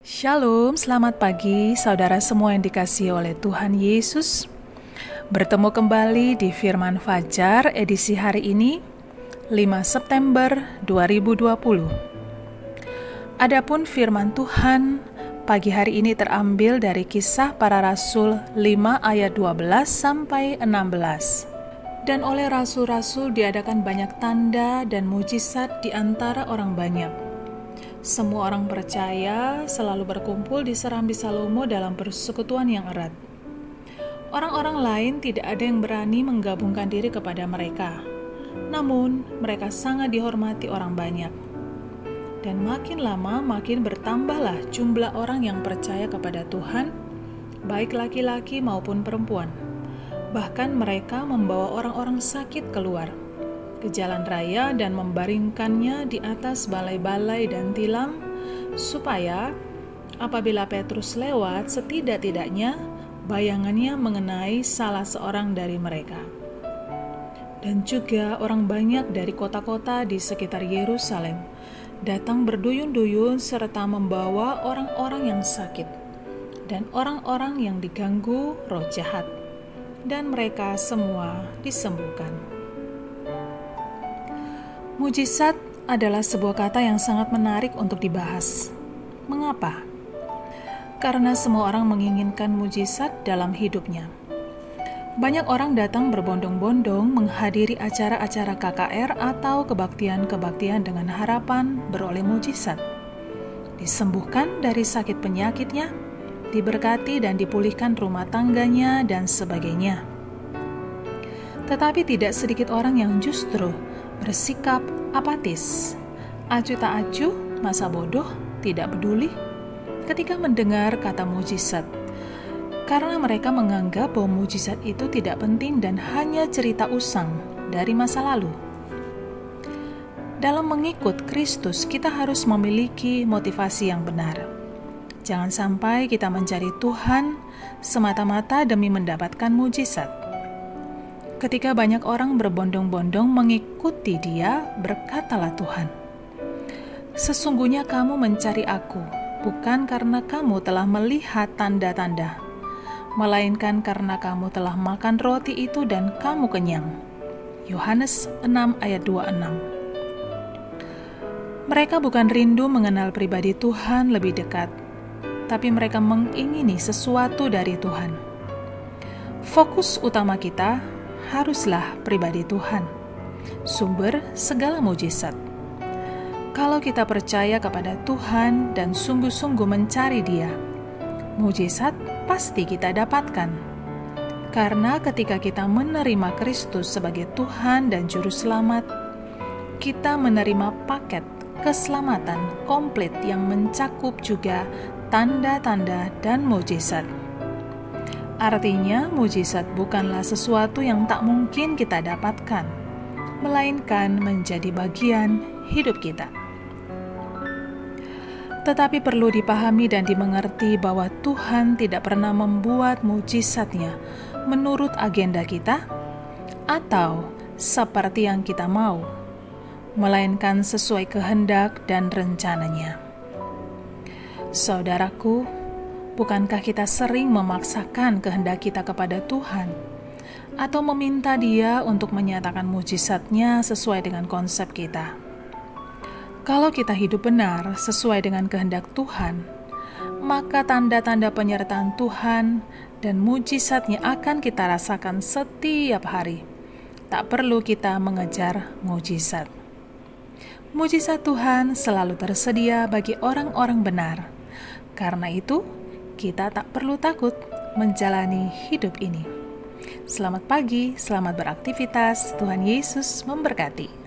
Shalom, selamat pagi saudara semua yang dikasihi oleh Tuhan Yesus. Bertemu kembali di Firman Fajar edisi hari ini, 5 September 2020. Adapun firman Tuhan pagi hari ini terambil dari Kisah Para Rasul 5 ayat 12 sampai 16. Dan oleh rasul-rasul diadakan banyak tanda dan mujizat di antara orang banyak. Semua orang percaya selalu berkumpul di Serambi Salomo dalam persekutuan yang erat. Orang-orang lain tidak ada yang berani menggabungkan diri kepada mereka. Namun, mereka sangat dihormati orang banyak. Dan makin lama makin bertambahlah jumlah orang yang percaya kepada Tuhan, baik laki-laki maupun perempuan. Bahkan mereka membawa orang-orang sakit keluar ke jalan raya dan membaringkannya di atas balai-balai dan tilam, supaya apabila Petrus lewat, setidak-tidaknya bayangannya mengenai salah seorang dari mereka. Dan juga orang banyak dari kota-kota di sekitar Yerusalem datang berduyun-duyun serta membawa orang-orang yang sakit dan orang-orang yang diganggu roh jahat, dan mereka semua disembuhkan. Mujizat adalah sebuah kata yang sangat menarik untuk dibahas. Mengapa? Karena semua orang menginginkan mujizat dalam hidupnya. Banyak orang datang berbondong-bondong menghadiri acara-acara KKR atau kebaktian-kebaktian dengan harapan beroleh mujizat, disembuhkan dari sakit penyakitnya, diberkati dan dipulihkan rumah tangganya, dan sebagainya. Tetapi tidak sedikit orang yang justru bersikap apatis, acuh tak acuh, masa bodoh, tidak peduli ketika mendengar kata mujizat, karena mereka menganggap bahwa mujizat itu tidak penting dan hanya cerita usang dari masa lalu. Dalam mengikut Kristus, kita harus memiliki motivasi yang benar. Jangan sampai kita mencari Tuhan semata-mata demi mendapatkan mujizat. Ketika banyak orang berbondong-bondong mengikuti Dia, berkatalah Tuhan, "Sesungguhnya kamu mencari Aku, bukan karena kamu telah melihat tanda-tanda, melainkan karena kamu telah makan roti itu dan kamu kenyang." Yohanes 6 ayat 26. Mereka bukan rindu mengenal pribadi Tuhan lebih dekat, tapi mereka mengingini sesuatu dari Tuhan. Fokus utama kita haruslah pribadi Tuhan, sumber segala mujizat. Kalau kita percaya kepada Tuhan dan sungguh-sungguh mencari Dia, mujizat pasti kita dapatkan. Karena ketika kita menerima Kristus sebagai Tuhan dan Juru Selamat, kita menerima paket keselamatan komplit yang mencakup juga tanda-tanda dan mujizat. Artinya, mujizat bukanlah sesuatu yang tak mungkin kita dapatkan, melainkan menjadi bagian hidup kita. Tetapi perlu dipahami dan dimengerti bahwa Tuhan tidak pernah membuat mujizatnya menurut agenda kita atau seperti yang kita mau, melainkan sesuai kehendak dan rencananya. Saudaraku, bukankah kita sering memaksakan kehendak kita kepada Tuhan atau meminta Dia untuk menyatakan mujizatnya sesuai dengan konsep kita? Kalau kita hidup benar sesuai dengan kehendak Tuhan, maka tanda-tanda penyertaan Tuhan dan mujizatnya akan kita rasakan setiap hari. Tak perlu kita mengejar mujizat. Mujizat Tuhan selalu tersedia bagi orang-orang benar. Karena itu, kita tak perlu takut menjalani hidup ini. Selamat pagi, selamat beraktivitas. Tuhan Yesus memberkati.